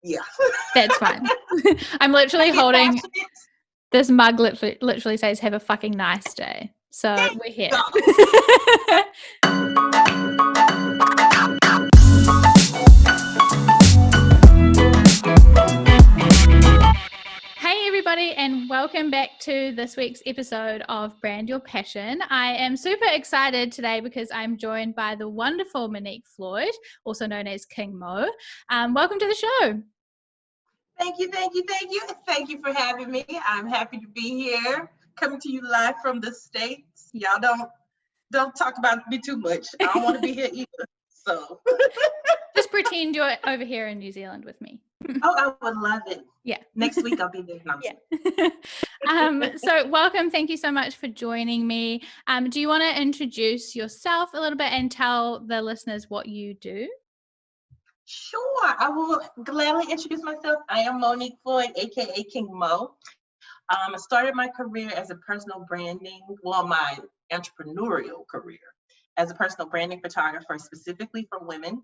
Yeah. That's fine. I'm literally holding this mug. Literally says, "Have a fucking nice day." So we're here. Hey everybody, and welcome back to this week's episode of Brand Your Passion. I am super excited today because I'm joined by the wonderful Monique Floyd, also known as King Moe. Welcome to the show. Thank you. Thank you for having me. I'm happy to be here, coming to you live from the States. Y'all don't talk about me too much. I don't want to be here either. So just pretend you're over here in New Zealand with me. Oh, I would love it. Yeah. Next week I'll be there. So welcome. Thank you so much for joining me. Do you want to introduce yourself a little bit and tell the listeners what you do? Sure. I will gladly introduce myself. I am Monique Floyd, aka King Moe. I started my career as a personal branding, my entrepreneurial career as a personal branding photographer, specifically for women.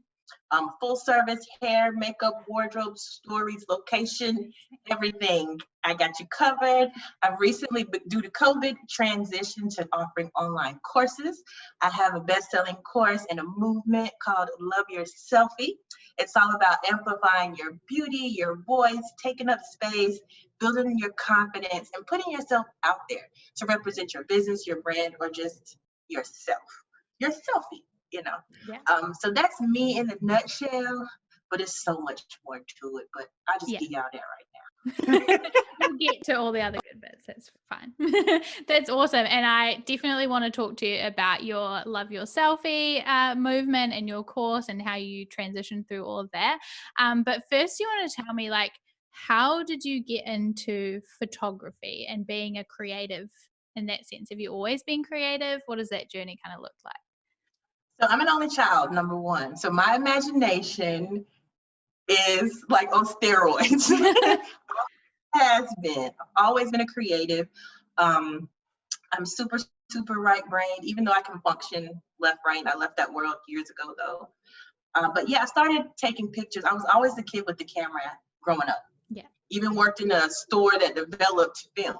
Full service hair, makeup, wardrobe, stories, location, everything. I got you covered. I've recently, due to COVID, transitioned to offering online courses. I have a best-selling course in a movement called Your Selfie. It's all about amplifying your beauty, your voice, taking up space, building your confidence, and putting yourself out there to represent your business, your brand, or just yourself. Your selfie. So that's me in a nutshell, but it's so much more to it, but I'll just get y'all there right now. We'll get to all the other good bits. That's fine. That's awesome. And I definitely want to talk to you about your Love Your Selfie movement and your course and how you transitioned through all of that. But first you want to tell me, how did you get into photography and being a creative in that sense? Have you always been creative? What does that journey kind of look like? So I'm an only child, number one. So my imagination is like on steroids. I've always been a creative. I'm super right-brained, even though I can function left-brained. I left that world years ago though. But yeah, I started taking pictures. I was always the kid with the camera growing up. Yeah. Even worked in a store that developed film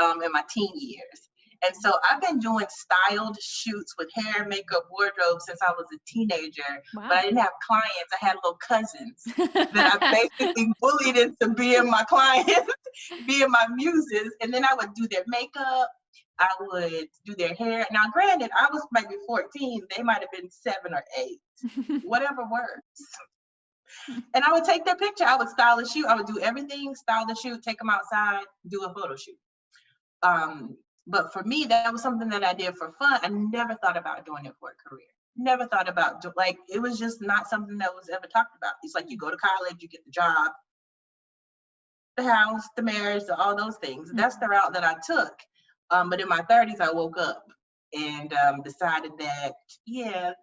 in my teen years. And so I've been doing styled shoots with hair, makeup, wardrobe since I was a teenager. Wow. But I didn't have clients. I had little cousins that I basically bullied into being my clients, being my muses. And then I would do their makeup. I would do their hair. Now, granted, I was maybe 14. They might have been 7 or 8. Whatever works. And I would take their picture. I would style the shoot. I would do everything, style the shoot, take them outside, do a photo shoot. But for me, that was something that I did for fun. I never thought about doing it for a career. Never thought about, it was just not something that was ever talked about. It's like you go to college, you get the job, the house, the marriage, all those things. Mm-hmm. That's the route that I took. But in my 30s, I woke up and decided that,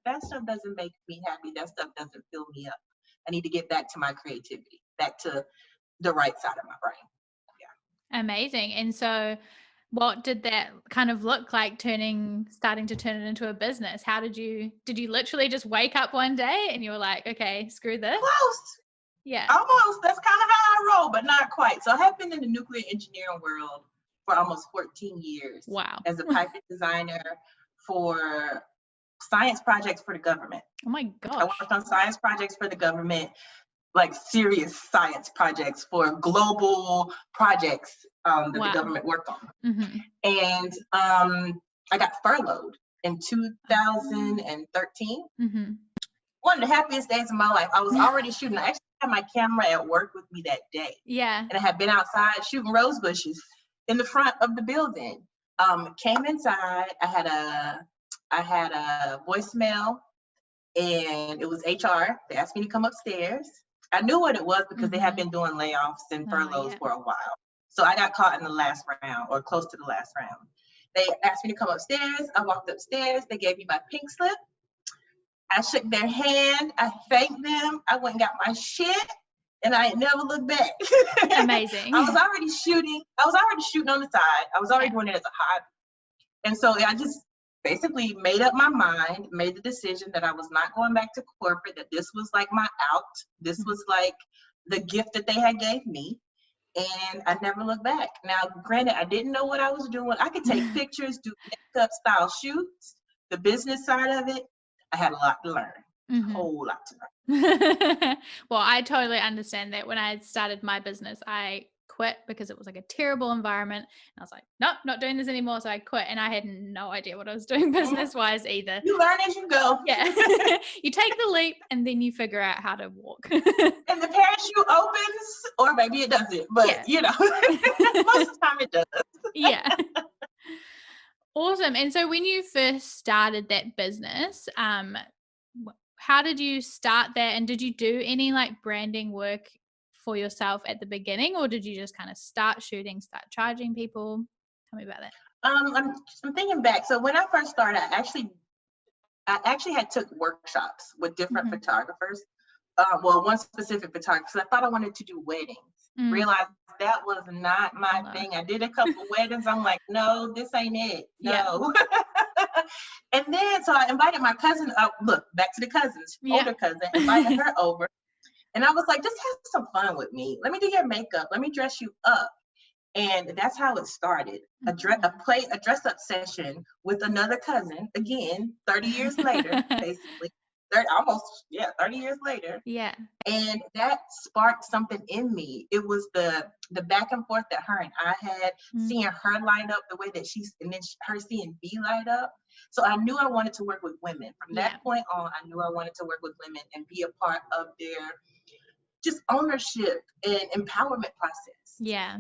that stuff doesn't make me happy. That stuff doesn't fill me up. I need to get back to my creativity, back to the right side of my brain. Yeah. Amazing. And so what did that kind of look like starting to turn it into a business? Did you literally just wake up one day and you were like, okay, screw this? Close. Yeah. Almost. That's kind of how I roll, but not quite. So I have been in the nuclear engineering world for almost 14 years. Wow. As a piping designer for science projects for the government. Oh my gosh. I worked on science projects for the government, like serious science projects for global projects that the government worked on. Mm-hmm. And I got furloughed in 2013. Mm-hmm. One of the happiest days of my life. I was already shooting. I actually had my camera at work with me that day. Yeah. And I had been outside shooting rose bushes in the front of the building. Came inside. I had a voicemail, and it was HR. They asked me to come upstairs. I knew what it was because they had been doing layoffs and furloughs for a while. So I got caught in the last round or close to the last round. They asked me to come upstairs. I walked upstairs. They gave me my pink slip. I shook their hand. I thanked them. I went and got my shit, and I never looked back. Amazing. I was already shooting on the side. I was already doing it as a hobby. And so I just basically made up my mind, made the decision that I was not going back to corporate, that this was like my out. This was like the gift that they had gave me. And I never looked back. Now, granted, I didn't know what I was doing. I could take pictures, do makeup style shoots, the business side of it. I had a lot to learn, a whole lot to learn. Well, I totally understand that. When I started my business, I quit because it was like a terrible environment. And I was like, nope, not doing this anymore. So I quit, and I had no idea what I was doing business wise either. You learn as you go. Yeah. You take the leap and then you figure out how to walk. And the parachute opens, or maybe it doesn't, but you know, most of the time it does. Yeah. Awesome. And so when you first started that business, how did you start that? And did you do any like branding work for yourself at the beginning, or did you just kind of start shooting, start charging people? Tell me about that. I'm thinking back. So when I first started, I actually had took workshops with different photographers. Well, one specific photographer. I thought I wanted to do weddings. Realized that was not my thing. I did a couple weddings. I'm like, no, this ain't it. No. And then, so I invited my cousin up. Look, back to the cousins, older cousin, invited her over. And I was like, just have some fun with me. Let me do your makeup. Let me dress you up. And that's how it started. A dress up session with another cousin, again, 30 years later, basically. 30 years later. Yeah. And that sparked something in me. It was the back and forth that her and I had, seeing her light up the way that and then her seeing me light up. So I knew I wanted to work with women. From that point on, I knew I wanted to work with women and be a part of their just ownership and empowerment process. Yeah.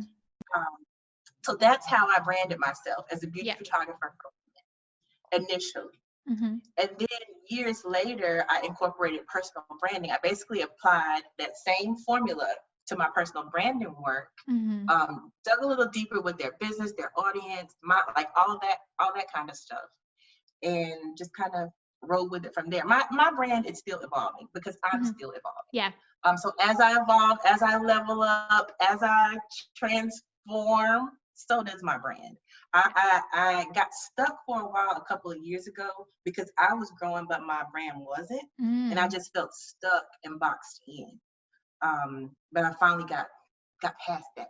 So that's how I branded myself as a beauty photographer for women initially. And then years later, I incorporated personal branding. I basically applied that same formula to my personal branding work, dug a little deeper with their business, their audience, all that kind of stuff, and just kind of roll with it from there. My brand is still evolving because I'm still evolving. Yeah. So as I evolve, as I level up, as I transform, so does my brand. I got stuck for a while a couple of years ago because I was growing, but my brand wasn't. And I just felt stuck and boxed in. But I finally got past that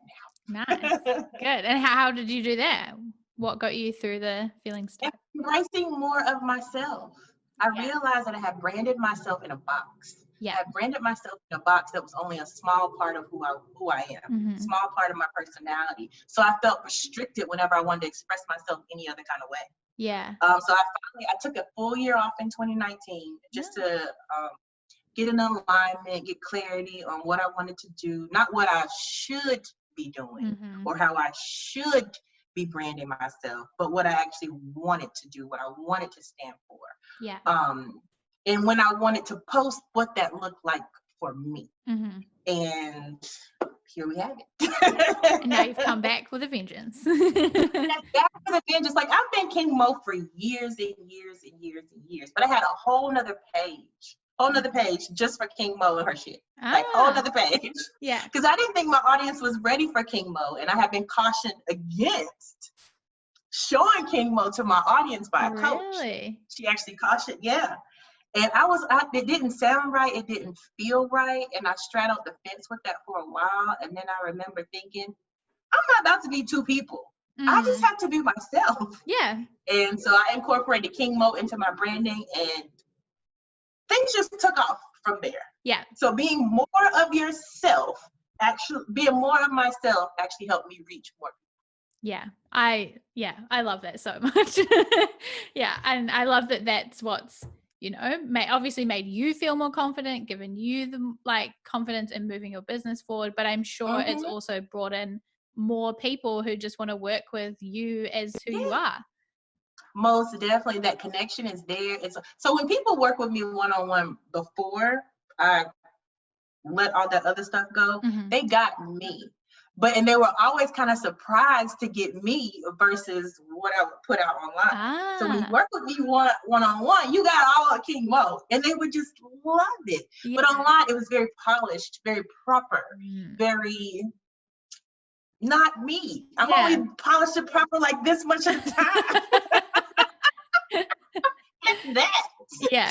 now. Nice. Good. And how did you do that? What got you through the feeling stuck? Embracing more of myself. I realized that I had branded myself in a box. Yeah. I branded myself in a box that was only a small part of who I am, small part of my personality. So I felt restricted whenever I wanted to express myself any other kind of way. Yeah. So I took a full year off in 2019 just to get an alignment, get clarity on what I wanted to do, not what I should be doing or how I should be branding myself, but what I actually wanted to do, what I wanted to stand for. Yeah. And when I wanted to post, what that looked like for me. And here we have it. And now you've come back with a vengeance. Back with a vengeance. Like, I've been King Moe for years and years and years and years, but I had a whole nother page just for King Moe and her shit. Like, whole nother page. Yeah. Because I didn't think my audience was ready for King Moe, and I have been cautioned against showing King Moe to my audience by a coach. Really? She actually cautioned, And it didn't sound right. It didn't feel right. And I straddled the fence with that for a while. And then I remember thinking, I'm not about to be two people. I just have to be myself. Yeah. And so I incorporated King Moe into my branding, and things just took off from there. Yeah. So being more of yourself, being more of myself actually helped me reach more people. Yeah. I love that so much. Yeah. And I love that that's what's, obviously made you feel more confident, given you the confidence in moving your business forward. But I'm sure it's also brought in more people who just want to work with you as who you are. Most definitely, that connection is there. So when people work with me one-on-one before I let all that other stuff go, they got me. And they were always kind of surprised to get me versus what I would put out online. So when you work with me one-on-one, you got all of King Moe, and they would just love it. Yeah. But online, it was very polished, very proper, very not me. I'm only polished and proper like this much at a time. It's that. Yeah.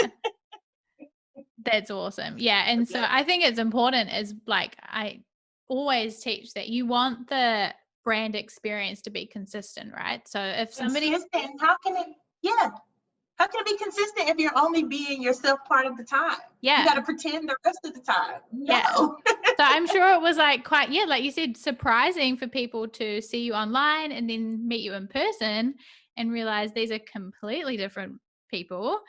That's awesome. Yeah. And so I think it's important, as like I always teach, that you want the brand experience to be consistent, right? So if somebody consistent, how can it be consistent if you're only being yourself part of the time? You got to pretend the rest of the time. No. So I'm sure it was like quite, like you said, surprising for people to see you online and then meet you in person and realize these are completely different people.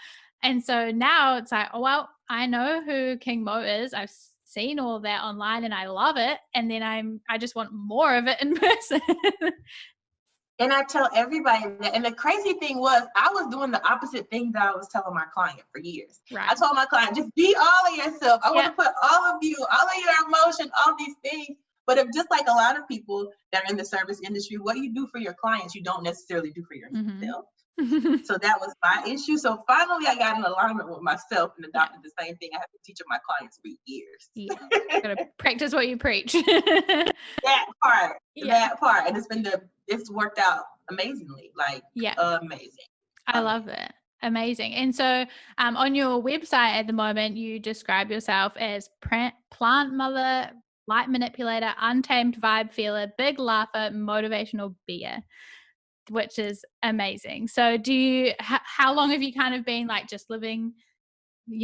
And so now it's like, oh, well, I know who King Moe is. I've seen all that online and I love it. And then I just want more of it in person. And I tell everybody that. And the crazy thing was, I was doing the opposite thing that I was telling my client for years. Right. I told my client, just be all of yourself. I want to put all of you, all of your emotion, all these things. But if, just like a lot of people that are in the service industry, what you do for your clients, you don't necessarily do for yourself. So that was my issue. So finally, I got in alignment with myself and adopted the same thing I have been teaching my clients for years. Gotta practice what you preach. That part. And it's worked out amazingly, amazing. I love it. Amazing. And so on your website at the moment, you describe yourself as plant mother, light manipulator, untamed vibe feeler, big laugher, motivational beer, which is amazing. So how long have you kind of been like just living,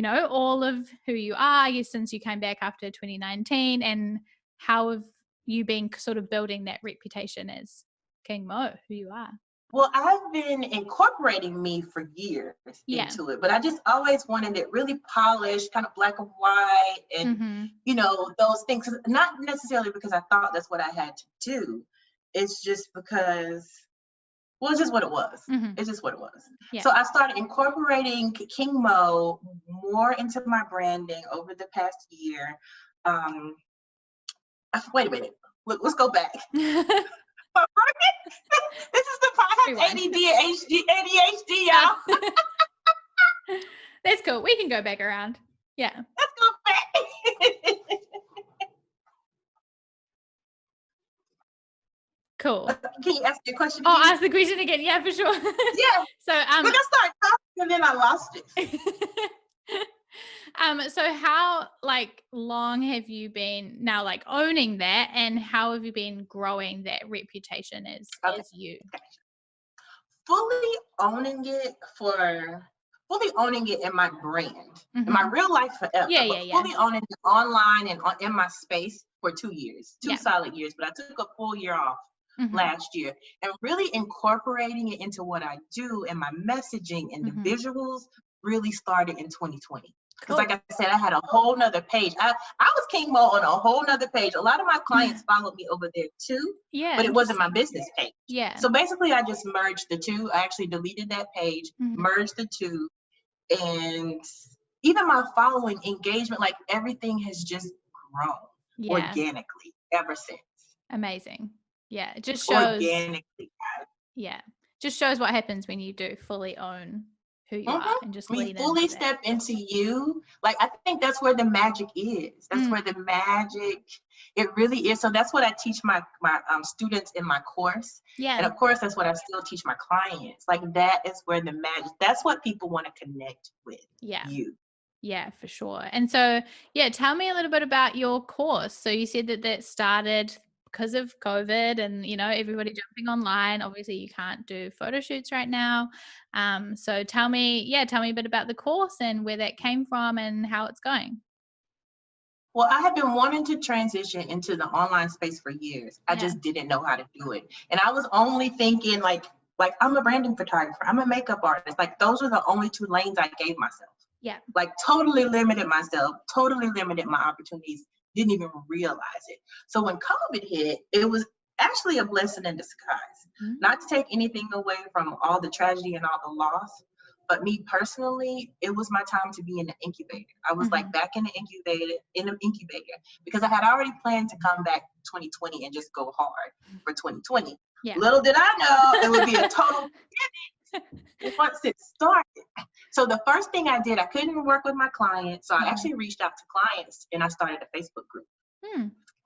all of who you are since you came back after 2019, and how have you been sort of building that reputation as King Moe, who you are? Well, I've been incorporating me for years into it, but I just always wanted it really polished, kind of black and white, and those things. Not necessarily because I thought that's what I had to do. It's just because, it's just what it was. It's just what it was. So I started incorporating King Moe more into my branding over the past year. Wait a minute. Let's go back. This is the part of ADHD, y'all. That's cool. We can go back around. Yeah. Let's go back. Cool. Can you ask your question again? Ask the question again. Yeah, for sure. Yeah. So we're gonna start talking and then I lost it. So how long have you been now owning that, and how have you been growing that reputation as you? Fully owning it in my brand, in my real life forever. Fully owning it online and in my space for 2 years, two solid years. But I took a full year off last year, and really incorporating it into what I do and my messaging and the visuals really started in 2020. Because like I said, I had a whole nother page. I was King Moe on a whole nother page. A lot of my clients followed me over there too, but it wasn't my business page. So basically I just merged the two. I actually deleted that page, merged the two, and even my following engagement, everything has just grown organically ever since. Amazing. Yeah, it just shows organically. Yeah, just shows what happens when you do fully own who you are and just lean into fully step into you. I think that's where the magic is. That's where the magic, it really is. So that's what I teach my students in my course. And of course, that's what I still teach my clients. That is where the magic, that's what people want to connect with you. Yeah, for sure. And so, tell me a little bit about your course. So you said that started because of COVID and, everybody jumping online. Obviously you can't do photo shoots right now. So tell me a bit about the course and where that came from and how it's going. Well, I have been wanting to transition into the online space for years. I just didn't know how to do it. And I was only thinking I'm a branding photographer. I'm a makeup artist. Those are the only two lanes I gave myself. Yeah. Totally limited myself, totally limited my opportunities. Didn't even realize it. So when COVID hit, it was actually a blessing in disguise. Not to take anything away from all the tragedy and all the loss, but me personally, it was my time to be in the incubator. I was back in the incubator, because I had already planned to come back 2020 and just go hard for 2020. Little did I know it would be a total pivot once it started. So the first thing I did, I couldn't work with my clients. So I actually reached out to clients and I started a Facebook group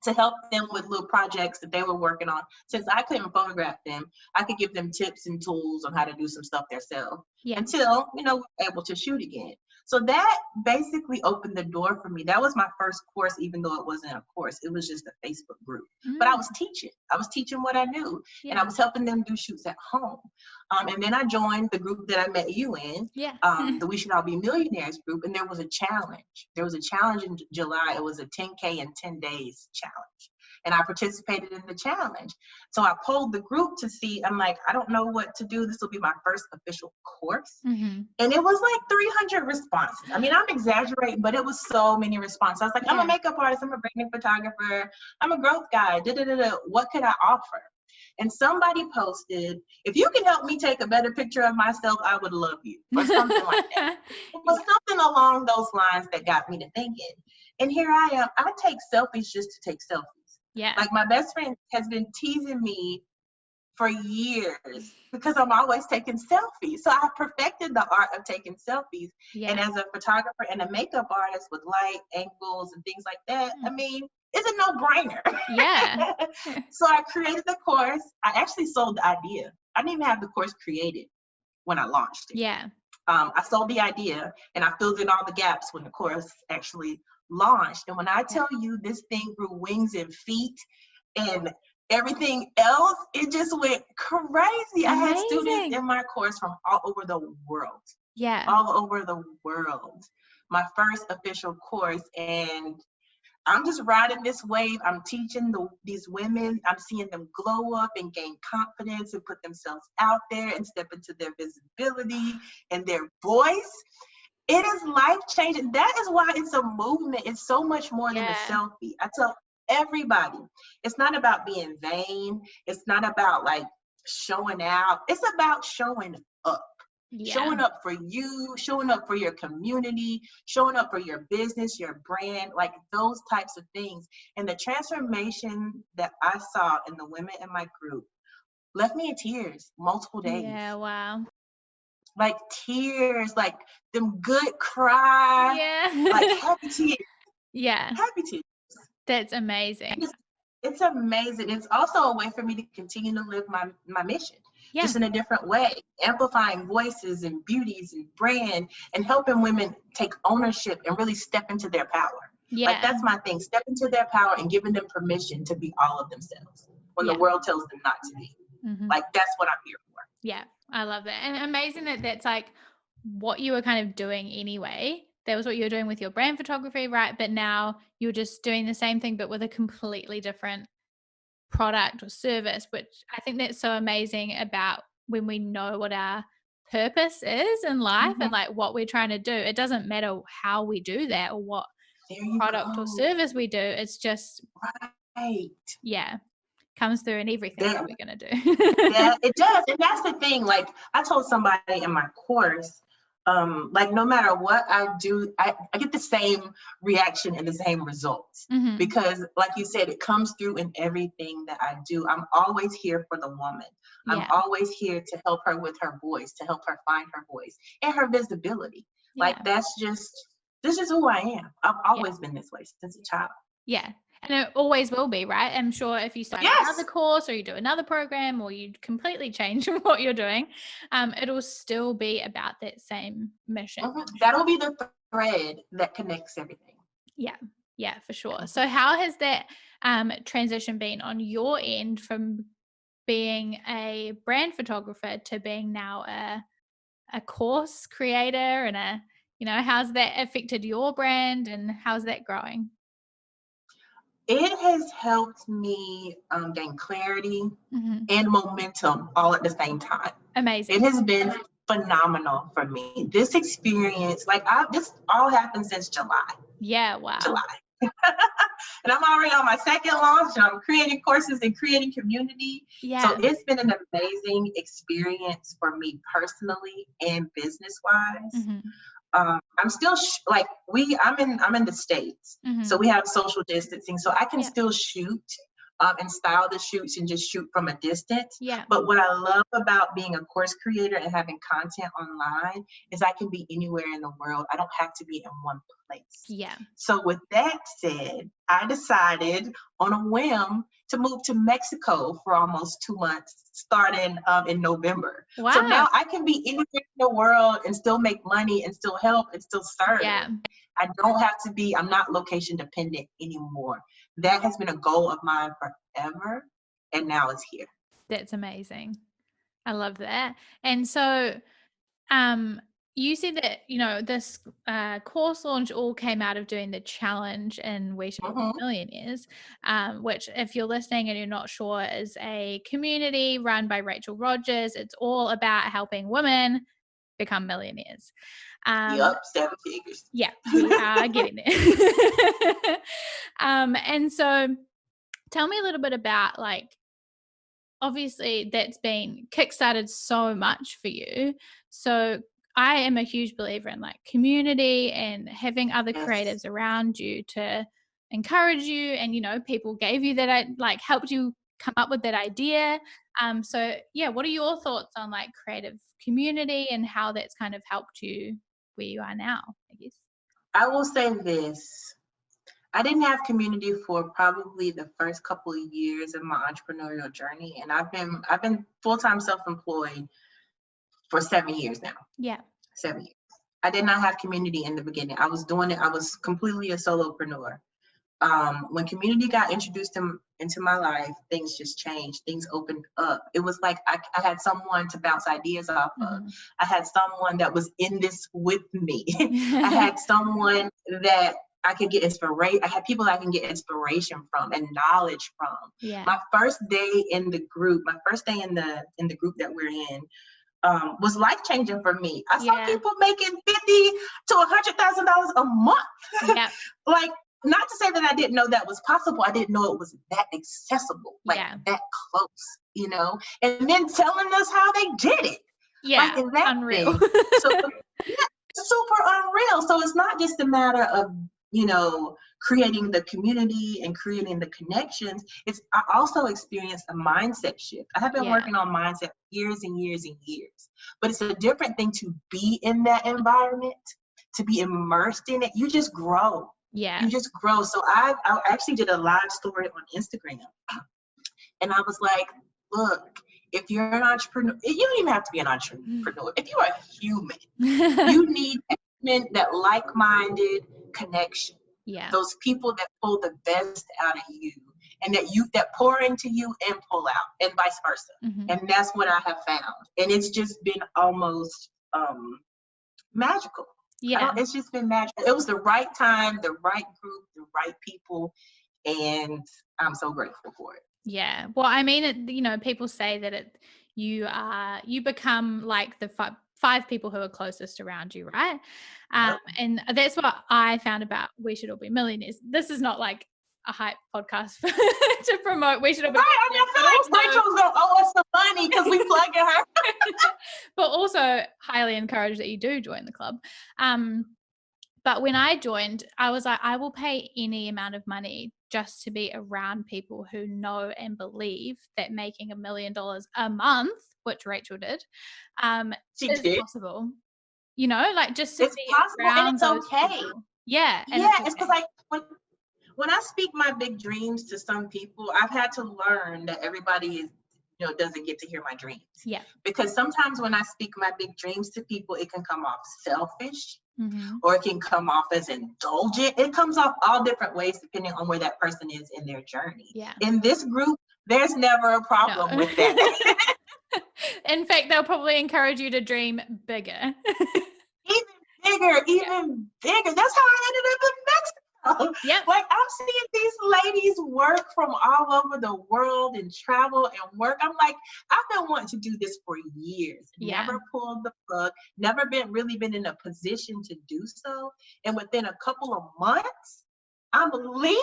to help them with little projects that they were working on. Since I couldn't photograph them, I could give them tips and tools on how to do some stuff themselves until, we were able to shoot again. So that basically opened the door for me. That was my first course, even though it wasn't a course. It was just a Facebook group. But I was teaching. I was teaching what I knew. And I was helping them do shoots at home. And then I joined the group that I met you in, the We Should All Be Millionaires group. And there was a challenge. There was a challenge in July. It was a 10K in 10 days challenge. And I participated in the challenge. So I polled the group to see, I'm like, I don't know what to do. This will be my first official course. And it was like 300 responses. I mean, I'm exaggerating, but it was so many responses. I was like, I'm a makeup artist. I'm a branding photographer. I'm a growth guy. What could I offer? And somebody posted, if you can help me take a better picture of myself, I would love you, or something like that. It was something along those lines that got me to thinking. And here I am. I take selfies just to take selfies. Yeah. Like my best friend has been teasing me for years because I'm always taking selfies. So I perfected the art of taking selfies. And as a photographer and a makeup artist with light angles and things like that, I mean, it's a no-brainer. Yeah. So I created the course. I actually sold the idea. I didn't even have the course created when I launched it. Yeah. I sold the idea and I filled in all the gaps when the course actually launched. And when I tell you this thing grew wings and feet and everything else, it just went crazy. Amazing. I had students in my course from all over the world. Yeah. All over the world. My first official course. And I'm just riding this wave. I'm teaching these women. I'm seeing them glow up and gain confidence and put themselves out there and step into their visibility and their voice. It is life-changing. That is why it's a movement. It's so much more than a selfie. I tell everybody, it's not about being vain. It's not about like showing out. It's about showing up. Showing up for you, showing up for your community, showing up for your business, your brand, like those types of things. And the transformation that I saw in the women in my group left me in tears multiple days. Yeah, wow. Like tears, like them good cry, like happy tears. Yeah. Happy tears. That's amazing. It's amazing. It's also a way for me to continue to live my mission. Just in a different way, amplifying voices and beauties and brand and helping women take ownership and really step into their power. Like that's my thing, step into their power and giving them permission to be all of themselves when the world tells them not to be. Like that's what I'm here for. Yeah, I love that. And amazing that that's like what you were kind of doing anyway. That was what you were doing with your brand photography, right? But now you're just doing the same thing, but with a completely different product or service, which I think that's so amazing about when we know what our purpose is in life and like what we're trying to do. It doesn't matter how we do that or what product or service we do. It's just comes through in everything that we're gonna do. It does. And that's the thing. Like I told somebody in my course, like no matter what I do, I get the same reaction and the same results because like you said, it comes through in everything that I do. I'm always here for the woman. I'm always here to help her with her voice, to help her find her voice and her visibility. Like this is who I am. I've always been this way since a child. Yeah. And it always will be, right? I'm sure if you start another course or you do another program or you completely change what you're doing, it'll still be about that same mission. That'll be the thread that connects everything. Yeah, for sure. So how has that transition been on your end from being a brand photographer to being now a course creator and how's that affected your brand and how's that growing? It has helped me gain clarity and momentum all at the same time. Amazing. It has been phenomenal for me. This experience, this all happened since July. Yeah, wow. July. And I'm already on my second launch and I'm creating courses and creating community. Yeah. So it's been an amazing experience for me personally and business-wise. I'm still I'm in the States, so we have social distancing, so I can still shoot and style the shoots and just shoot from a distance. Yeah. But what I love about being a course creator and having content online is I can be anywhere in the world. I don't have to be in one place. Yeah. So with that said, I decided on a whim to move to Mexico for almost 2 months, starting in November. Wow. So now I can be anywhere in the world and still make money and still help and still serve. Yeah. I don't have to be, I'm not location dependent anymore. That has been a goal of mine forever, and now it's here. That's amazing. I love that. And so, you said that, you know, this course launch all came out of doing the challenge in We Should All Be Millionaires, which, if you're listening and you're not sure, is a community run by Rachel Rogers. It's all about helping women become millionaires. Yep, 7 figures. Yeah, we are getting there. And so tell me a little bit about, like, obviously that's been kickstarted so much for you. So I am a huge believer in like community and having other creatives around you to encourage you. And, you know, people gave you that, like, helped you come up with that idea. So yeah, what are your thoughts on like creative community and how that's kind of helped you where you are now, I guess? I will say this. I didn't have community for probably the first couple of years of my entrepreneurial journey, and I've been full-time self-employed for 7 years now. Yeah. 7 years. I did not have community in the beginning. I was doing it. I was completely a solopreneur. When community got introduced into my life, things just changed. Things opened up. It was like I had someone to bounce ideas off of. I had someone that was in this with me. I had someone that I could get inspiration. I had people I can get inspiration from and knowledge from. Yeah. My first day in the group, in the group that we're in, was life-changing for me. I saw people making $50,000 to $100,000 a month. Yeah. Like, not to say that I didn't know that was possible. I didn't know it was that accessible, like that close, you know. And then telling us how they did it. Yeah, like that unreal. So super unreal. So it's not just a matter of, you know, creating the community and creating the connections. I also experienced a mindset shift. I have been working on mindset for years and years and years, but it's a different thing to be in that environment, to be immersed in it. You just grow. Yeah. You just grow. So I actually did a live story on Instagram, and I was like, look, if you're an entrepreneur, you don't even have to be an entrepreneur. If you are a human, you need that like-minded connection. Yeah. Those people that pull the best out of you and that pour into you and pull out, and vice versa. And that's what I have found. And it's just been almost magical. Yeah. It's just been magical. It was the right time, the right group, the right people, and I'm so grateful for it. Yeah. Well, I mean, you know, people say that you become like the five people who are closest around you, right? And that's what I found about We Should All Be Millionaires. This is not like a hype podcast to promote We Should All Be Millionaires. I feel like Rachel's gonna owe us some money because we plugging her. But also highly encourage that you do join the club. But when I joined, I was like, I will pay any amount of money just to be around people who know and believe that making $1 million a month, which Rachel did, is possible. You know, like just to be around and it's those okay. people. Yeah. And it's because like when I speak my big dreams to some people, I've had to learn that everybody doesn't get to hear my dreams. Yeah. Because sometimes when I speak my big dreams to people, it can come off selfish, or it can come off as indulgent. It comes off all different ways depending on where that person is in their journey. Yeah. In this group, there's never a problem with that. In fact, they'll probably encourage you to dream bigger. Even bigger. That's how I ended up in Mexico. Yep. Like, I'm seeing these ladies work from all over the world and travel and work. I'm like, I've been wanting to do this for years. Yeah. Never pulled the plug, never really been in a position to do so. And within a couple of months, I'm leaving.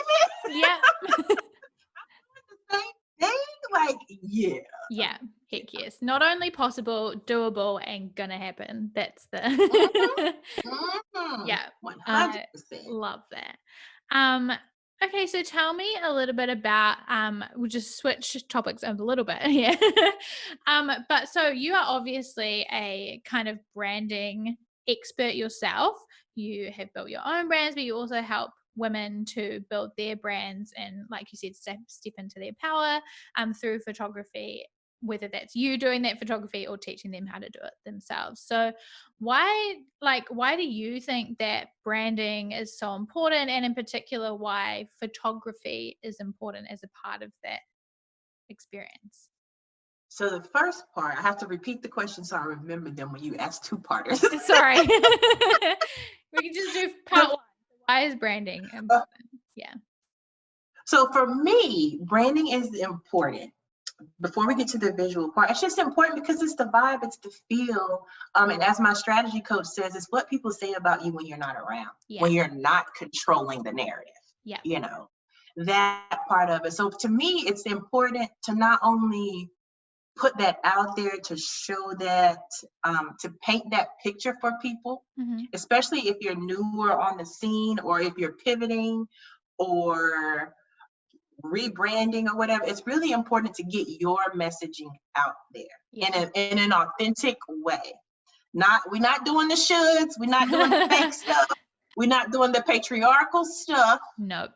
Yeah. I'm doing the same thing. Like, yeah. Yeah. Heck yes. Not only possible, doable, and gonna happen. That's the yeah. 100%. Love that. Okay, so tell me a little bit about we'll just switch topics a little bit here. But so you are obviously a kind of branding expert yourself. You have built your own brands, but you also help women to build their brands and, like you said, step into their power through photography, whether that's you doing that photography or teaching them how to do it themselves. So why do you think that branding is so important, and in particular why photography is important as a part of that experience? So the first part, I have to repeat the question so I remember them when you asked two-parters. Sorry. We can just do part one. Why is branding important? Yeah. So for me, branding is important. Before we get to the visual part, it's just important because it's the vibe, it's the feel. And as my strategy coach says, it's what people say about you when you're not around, when you're not controlling the narrative, Yeah. you know, that part of it. So to me, it's important to not only put that out there, to show that, to paint that picture for people, especially if you're newer on the scene or if you're pivoting or rebranding or whatever. It's really important to get your messaging out there in an authentic way. We're not doing the shoulds, we're not doing the fake stuff, we're not doing the patriarchal stuff. Nope.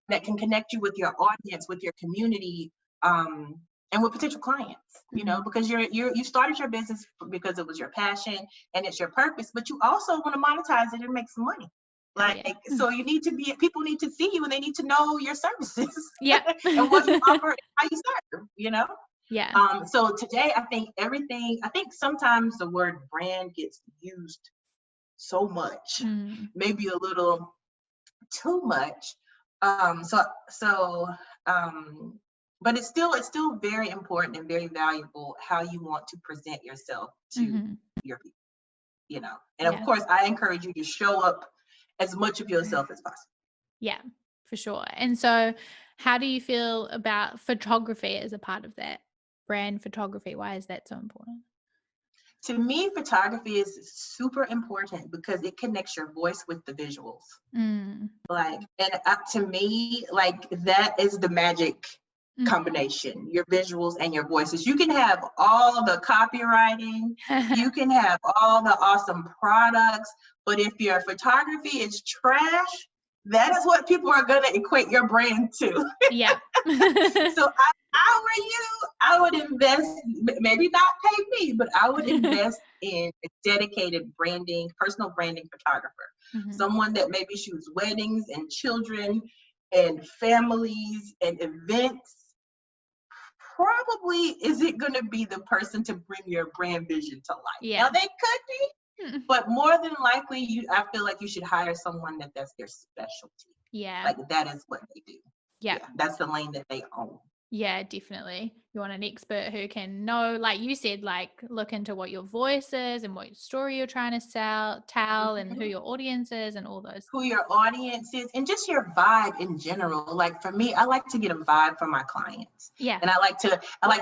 That can connect you with your audience, with your community, and with potential clients, you know, because you started your business because it was your passion and it's your purpose, but you also want to monetize it and make some money. So people need to see you and they need to know your services. And what you offer and how you serve, you know? Yeah. So today, I think sometimes the word brand gets used so much, maybe a little too much. But it's still very important and very valuable how you want to present yourself to your people, you know? And of course, I encourage you to show up as much of yourself as possible. Yeah, for sure. And so how do you feel about photography as a part of that? Brand photography, why is that so important? To me, photography is super important because it connects your voice with the visuals. To me, that is the magic combination, your visuals and your voices. You can have all the copywriting, you can have all the awesome products, but if your photography is trash, that is what people are going to equate your brand to. Yeah. So I were you, I would invest, maybe not pay me, but I would invest in a dedicated personal branding photographer. Someone that maybe shoots weddings and children and families and events. Probably isn't going to be the person to bring your brand vision to life. Yeah. Now they could be, but more than likely, I feel like you should hire someone that's their specialty. Yeah. That is what they do. Yeah. That's the lane that they own. Yeah, definitely. You want an expert who can know, like you said, look into what your voice is and what story you're trying to tell and who your audience is and all those. Who your audience is and just your vibe in general. Like for me, I like to get a vibe from my clients. Yeah. And I like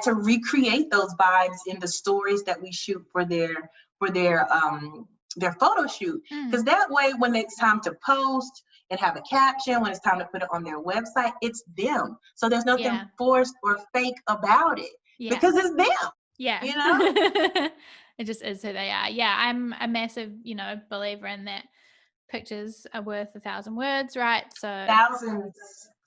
to recreate those vibes in the stories that we shoot for their photo shoot. Because that way, when it's time to post and have a caption, when it's time to put it on their website, it's them. So there's nothing forced or fake about it because it's them. Yeah. You know? It just is who they are. Yeah. I'm a massive, believer in that pictures are worth 1,000 words, right? So thousands,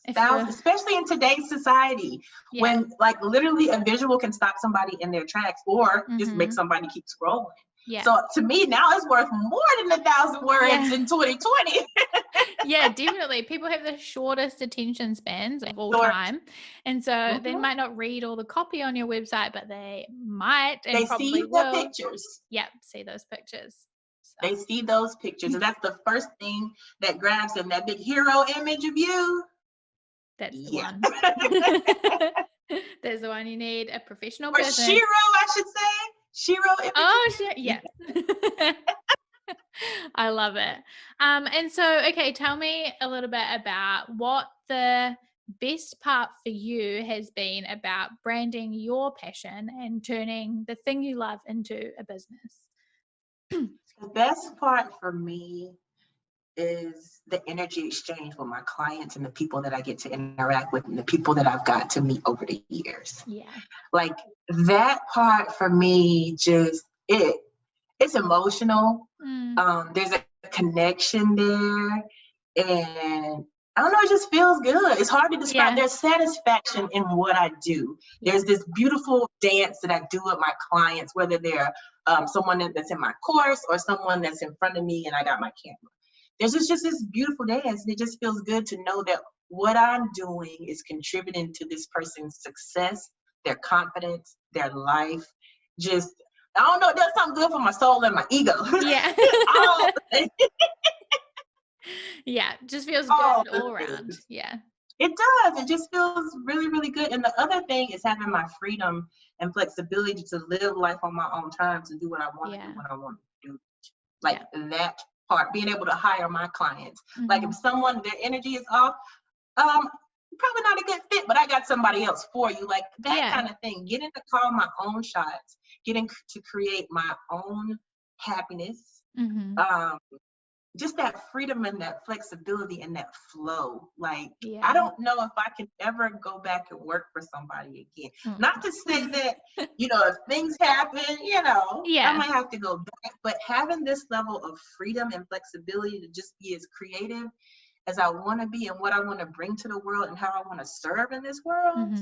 especially in today's society, when literally a visual can stop somebody in their tracks or just make somebody keep scrolling. Yeah. So to me, now it's worth more than 1,000 words in 2020. Yeah, definitely. People have the shortest attention spans of all time. And so they might not read all the copy on your website, but they might and probably see will. The pictures. Yeah, see those pictures. So. They see those pictures. And that's the first thing that grabs them, that big hero image of you. That's the one. That's the one you need, a professional person. Or Shiro, I should say. Shiro image. Oh, yeah. I love it. And so, okay, tell me a little bit about what the best part for you has been about branding your passion and turning the thing you love into a business. The best part for me is the energy exchange with my clients and the people that I get to interact with and the people that I've got to meet over the years. Yeah. Like that part for me, just it's emotional. There's a connection there, and I don't know, it just feels good. It's hard to describe. There's satisfaction in what I do. There's this beautiful dance that I do with my clients, whether they're someone that's in my course or someone that's in front of me and I got my camera. There's just this beautiful dance, and it just feels good to know that what I'm doing is contributing to this person's success, their confidence, their life. Just, I don't know, it does something good for my soul and my ego. Yeah. Yeah, just feels good all around. Yeah. It does. It just feels really, really good. And the other thing is having my freedom and flexibility to live life on my own terms and do what I want to do when I want to do. Like that part, being able to hire my clients. Like if someone, their energy is off, probably not a good fit, but I got somebody else for you. Like that kind of thing. Getting to call my own shots, getting to create my own happiness. Just that freedom and that flexibility and that flow. Like, I don't know if I can ever go back and work for somebody again. Not to say that, if things happen, I might have to go back, but having this level of freedom and flexibility to just be as creative as I want to be and what I want to bring to the world and how I want to serve in this world.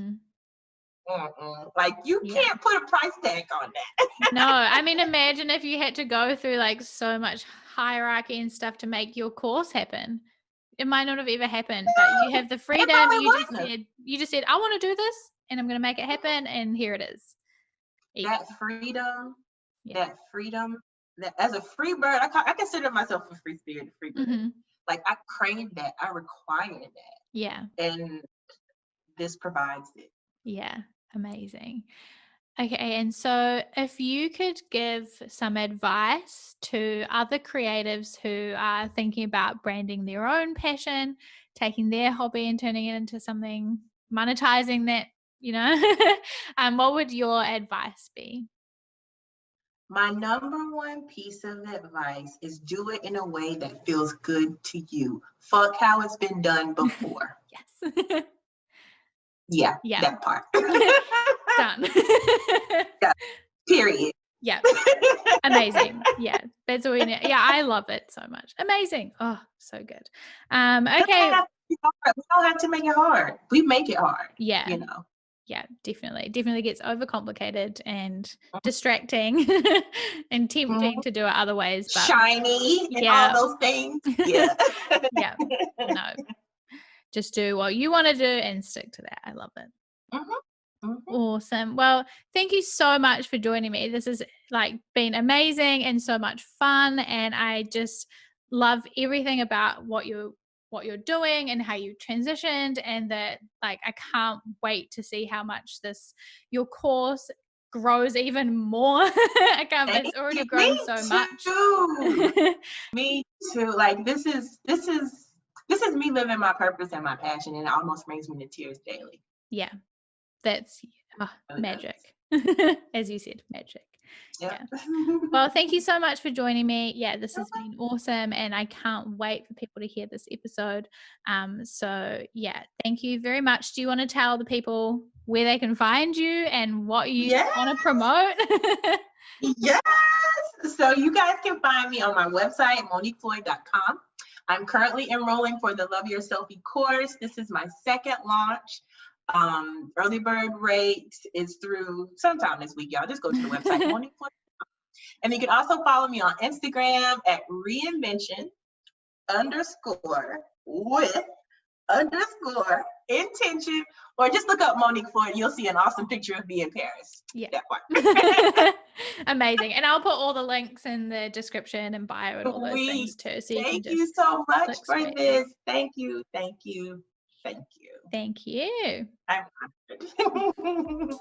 Like you can't put a price tag on that. No, I mean, imagine if you had to go through like so much hierarchy and stuff to make your course happen. It might not have ever happened, but you have the freedom. You just said, I want to do this and I'm going to make it happen. And here it is. That freedom, that as a free bird, I consider myself a free spirit, a free bird. Like I crave that. I require that. Yeah. And this provides it. Yeah. Amazing. Okay, and so if you could give some advice to other creatives who are thinking about branding their own passion, taking their hobby and turning it into something, monetizing that, what would your advice be? My number one piece of advice is do it in a way that feels good to you. Fuck how it's been done before. Yes. Yeah, that part. Done. Period. Yeah. Amazing. Yeah. That's all we need. Yeah, I love it so much. Amazing. Oh, so good. Okay. We don't have to make it hard. We make it hard. Yeah. Yeah, definitely. Definitely gets overcomplicated and distracting and tempting to do it other ways. But shiny and all those things. Yeah. Yeah. No. Just do what you want to do and stick to that. I love it. Awesome. Well, thank you so much for joining me. This has been amazing and so much fun. And I just love everything about what you're doing and how you transitioned, and that I can't wait to see how much your course grows even more. It's already grown so much. Me too. Like this is me living my purpose and my passion, and it almost brings me to tears daily. Yeah. That's magic. As you said, magic. Yeah. Well, thank you so much for joining me. Yeah, this has been awesome, and I can't wait for people to hear this episode. So yeah, thank you very much. Do you want to tell the people where they can find you and what you want to promote? Yes. So you guys can find me on my website, MoniqueFloyd.com. I'm currently enrolling for the Love Your Selfie course. This is my second launch. Early bird rate is through sometime this week, y'all. Just go to the website, MoniqueFloyd.com. And you can also follow me on Instagram at reinvention_with_intention, or just look up Monique Floyd. You'll see an awesome picture of me in Paris. Yeah. That part. Amazing. And I'll put all the links in the description and bio and all those things too. So thank you so much for this. Thank you. Thank you. Thank you. Thank you. I'm honored.